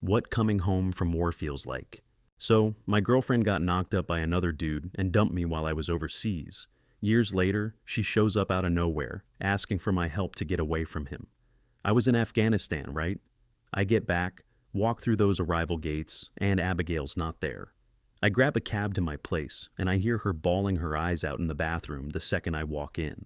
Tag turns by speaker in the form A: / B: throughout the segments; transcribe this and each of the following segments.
A: What coming home from war feels like. So, my girlfriend got knocked up by another dude and dumped me while I was overseas. Years later, she shows up out of nowhere, asking for my help to get away from him. I was in Afghanistan, right? I get back, walk through those arrival gates, and Abigail's not there. I grab a cab to my place, and I hear her bawling her eyes out in the bathroom the second I walk in.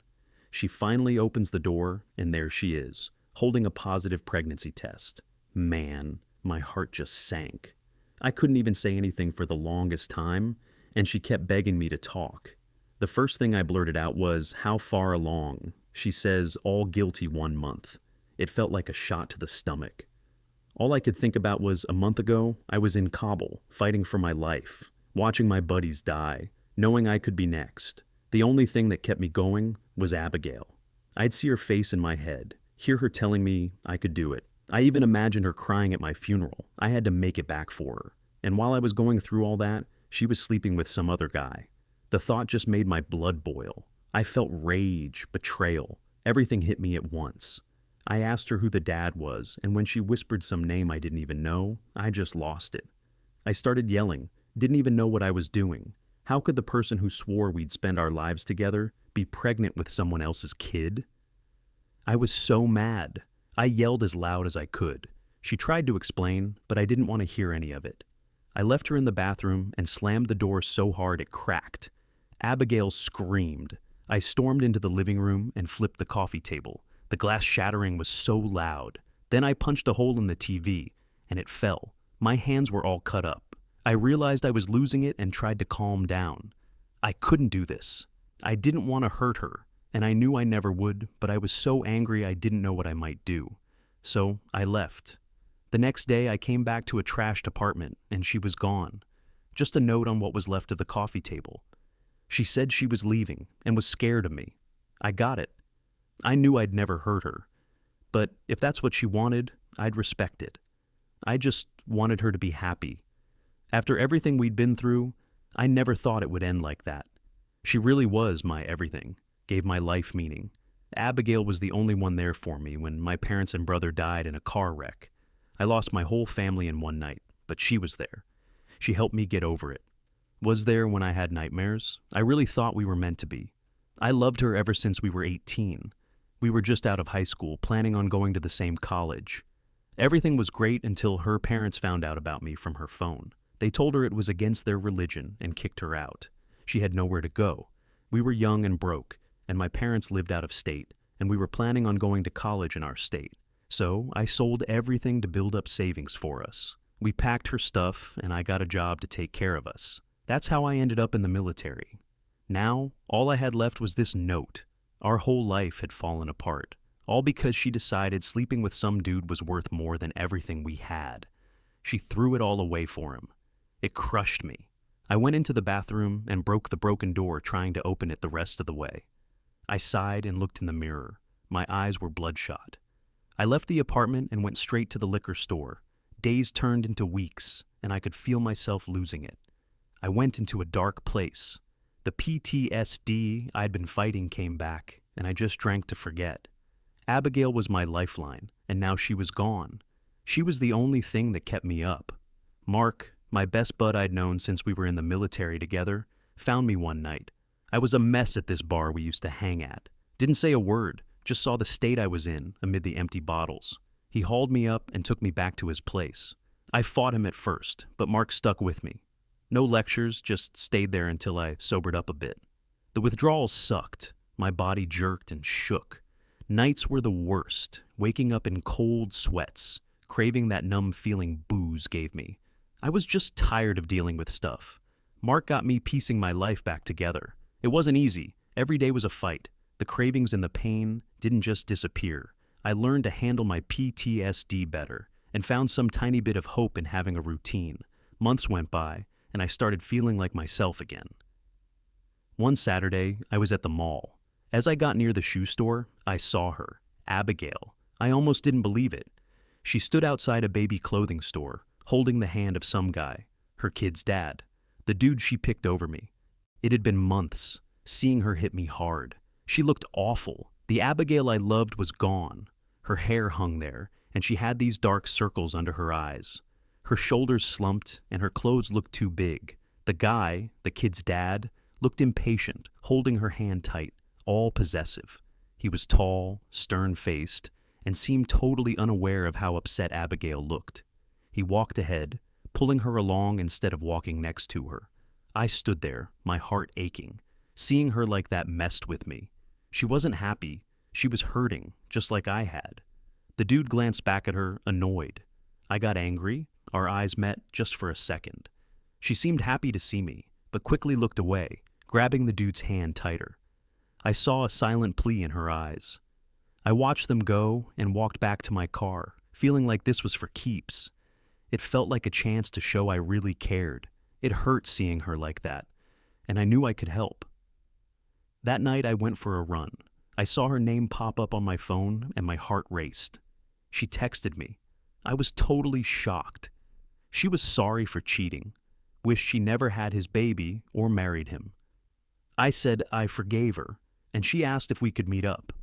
A: She finally opens the door, and there she is, holding a positive pregnancy test. Man, my heart just sank. I couldn't even say anything for the longest time, and she kept begging me to talk. The first thing I blurted out was, "How far along?" She says, "All guilty 1 month." It felt like a shot to the stomach. All I could think about was a month ago, I was in Kabul, fighting for my life, watching my buddies die, knowing I could be next. The only thing that kept me going was Abigail. I'd see her face in my head, hear her telling me I could do it. I even imagined her crying at my funeral. I had to make it back for her. And while I was going through all that, she was sleeping with some other guy. The thought just made my blood boil. I felt rage, betrayal. Everything hit me at once. I asked her who the dad was, and when she whispered some name I didn't even know, I just lost it. I started yelling, didn't even know what I was doing. How could the person who swore we'd spend our lives together be pregnant with someone else's kid? I was so mad. I yelled as loud as I could. She tried to explain, but I didn't want to hear any of it. I left her in the bathroom and slammed the door so hard it cracked. Abigail screamed. I stormed into the living room and flipped the coffee table. The glass shattering was so loud. Then I punched a hole in the TV, and it fell. My hands were all cut up. I realized I was losing it and tried to calm down. I couldn't do this. I didn't want to hurt her, and I knew I never would, but I was so angry I didn't know what I might do. So I left. The next day I came back to a trashed apartment, and she was gone. Just a note on what was left of the coffee table. She said she was leaving and was scared of me. I got it. I knew I'd never hurt her. But if that's what she wanted, I'd respect it. I just wanted her to be happy. After everything we'd been through, I never thought it would end like that. She really was my everything, gave my life meaning. Abigail was the only one there for me when my parents and brother died in a car wreck. I lost my whole family in one night, but she was there. She helped me get over it. Was there when I had nightmares? I really thought we were meant to be. I loved her ever since we were 18. We were just out of high school, planning on going to the same college. Everything was great until her parents found out about me from her phone. They told her it was against their religion and kicked her out. She had nowhere to go. We were young and broke, and my parents lived out of state, and we were planning on going to college in our state. So I sold everything to build up savings for us. We packed her stuff, and I got a job to take care of us. That's how I ended up in the military. Now, all I had left was this note. Our whole life had fallen apart, all because she decided sleeping with some dude was worth more than everything we had. She threw it all away for him. It crushed me. I went into the bathroom and broke the broken door trying to open it the rest of the way. I sighed and looked in the mirror. My eyes were bloodshot. I left the apartment and went straight to the liquor store. Days turned into weeks, and I could feel myself losing it. I went into a dark place. The PTSD I'd been fighting came back, and I just drank to forget. Abigail was my lifeline, and now she was gone. She was the only thing that kept me up. Mark, my best bud I'd known since we were in the military together, found me one night. I was a mess at this bar we used to hang at. Didn't say a word, just saw the state I was in amid the empty bottles. He hauled me up and took me back to his place. I fought him at first, but Mark stuck with me. No lectures, just stayed there until I sobered up a bit. The withdrawal sucked. My body jerked and shook. Nights were the worst, waking up in cold sweats, craving that numb feeling booze gave me. I was just tired of dealing with stuff. Mark got me piecing my life back together. It wasn't easy. Every day was a fight. The cravings and the pain didn't just disappear. I learned to handle my PTSD better and found some tiny bit of hope in having a routine. Months went by, and I started feeling like myself again. One Saturday, I was at the mall. As I got near the shoe store, I saw her, Abigail. I almost didn't believe it. She stood outside a baby clothing store, holding the hand of some guy, her kid's dad, the dude she picked over me. It had been months. Seeing her hit me hard. She looked awful. The Abigail I loved was gone. Her hair hung there, and she had these dark circles under her eyes. Her shoulders slumped and her clothes looked too big. The guy, the kid's dad, looked impatient, holding her hand tight, all possessive. He was tall, stern-faced, and seemed totally unaware of how upset Abigail looked. He walked ahead, pulling her along instead of walking next to her. I stood there, my heart aching. Seeing her like that messed with me. She wasn't happy. She was hurting, just like I had. The dude glanced back at her, annoyed. I got angry. Our eyes met just for a second. She seemed happy to see me, but quickly looked away, grabbing the dude's hand tighter. I saw a silent plea in her eyes. I watched them go and walked back to my car, feeling like this was for keeps. It felt like a chance to show I really cared. It hurt seeing her like that, and I knew I could help. That night I went for a run. I saw her name pop up on my phone and my heart raced. She texted me. I was totally shocked. She was sorry for cheating, wished she never had his baby or married him. I said I forgave her, and she asked if we could meet up.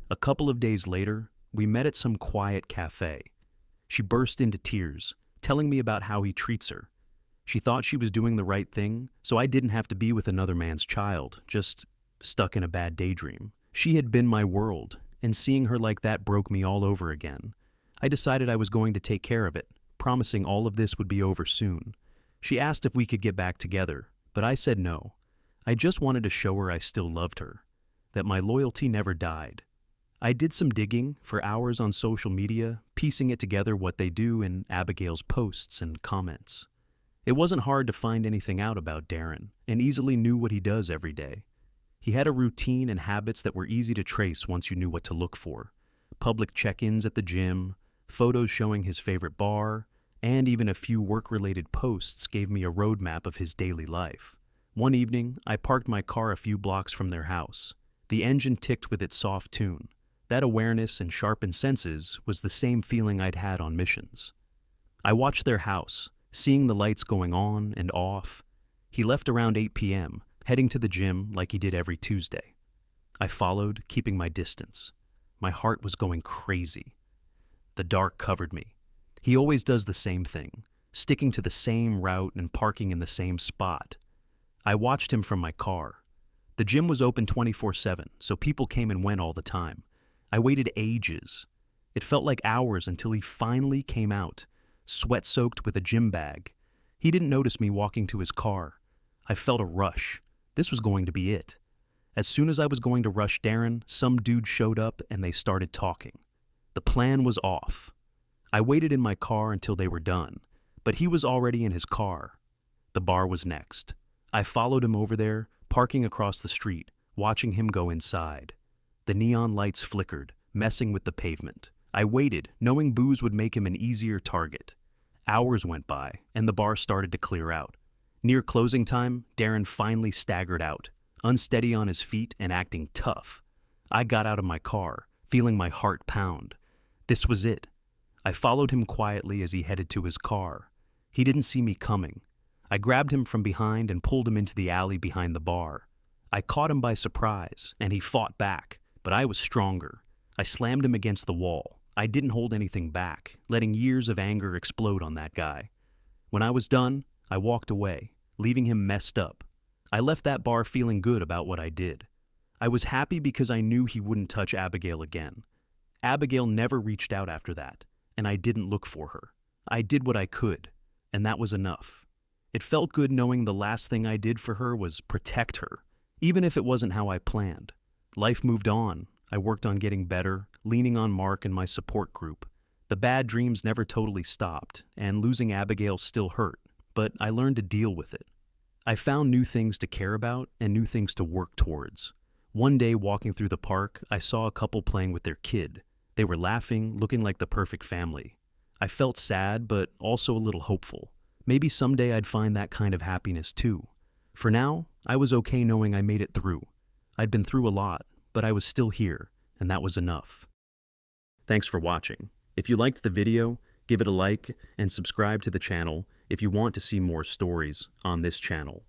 A: A couple of days later, we met at some quiet cafe. She burst into tears, telling me about how he treats her. She thought she was doing the right thing, so I didn't have to be with another man's child, just stuck in a bad daydream. She had been my world, and seeing her like that broke me all over again. I decided I was going to take care of it, promising all of this would be over soon. She asked if we could get back together, but I said no. I just wanted to show her I still loved her, that my loyalty never died. I did some digging for hours on social media, piecing it together what they do in Abigail's posts and comments. It wasn't hard to find anything out about Darren, and easily knew what he does every day. He had a routine and habits that were easy to trace once you knew what to look for. Public check-ins at the gym, photos showing his favorite bar, and even a few work-related posts gave me a roadmap of his daily life. One evening, I parked my car a few blocks from their house. The engine ticked with its soft tune. That awareness and sharpened senses was the same feeling I'd had on missions. I watched their house, seeing the lights going on and off. He left around 8 p.m., heading to the gym like he did every Tuesday. I followed, keeping my distance. My heart was going crazy. The dark covered me. He always does the same thing, sticking to the same route and parking in the same spot. I watched him from my car. The gym was open 24/7, so people came and went all the time. I waited ages. It felt like hours until he finally came out, sweat-soaked with a gym bag. He didn't notice me walking to his car. I felt a rush. This was going to be it. As soon as I was going to rush Darren, some dude showed up and they started talking. The plan was off. I waited in my car until they were done, but he was already in his car. The bar was next. I followed him over there, parking across the street, watching him go inside. The neon lights flickered, messing with the pavement. I waited, knowing booze would make him an easier target. Hours went by, and the bar started to clear out. Near closing time, Darren finally staggered out, unsteady on his feet and acting tough. I got out of my car, feeling my heart pound. This was it. I followed him quietly as he headed to his car. He didn't see me coming. I grabbed him from behind and pulled him into the alley behind the bar. I caught him by surprise, and he fought back, but I was stronger. I slammed him against the wall. I didn't hold anything back, letting years of anger explode on that guy. When I was done, I walked away, leaving him messed up. I left that bar feeling good about what I did. I was happy because I knew he wouldn't touch Abigail again. Abigail never reached out after that, and I didn't look for her. I did what I could, and that was enough. It felt good knowing the last thing I did for her was protect her, even if it wasn't how I planned. Life moved on. I worked on getting better, leaning on Mark and my support group. The bad dreams never totally stopped, and losing Abigail still hurt, but I learned to deal with it. I found new things to care about and new things to work towards. One day, walking through the park, I saw a couple playing with their kid. They were laughing, looking like the perfect family. I felt sad, but also a little hopeful. Maybe someday I'd find that kind of happiness too. For now, I was okay knowing I made it through. I'd been through a lot, but I was still here, and that was enough. Thanks for watching. If you liked the video, give it a like and subscribe to the channel if you want to see more stories on this channel.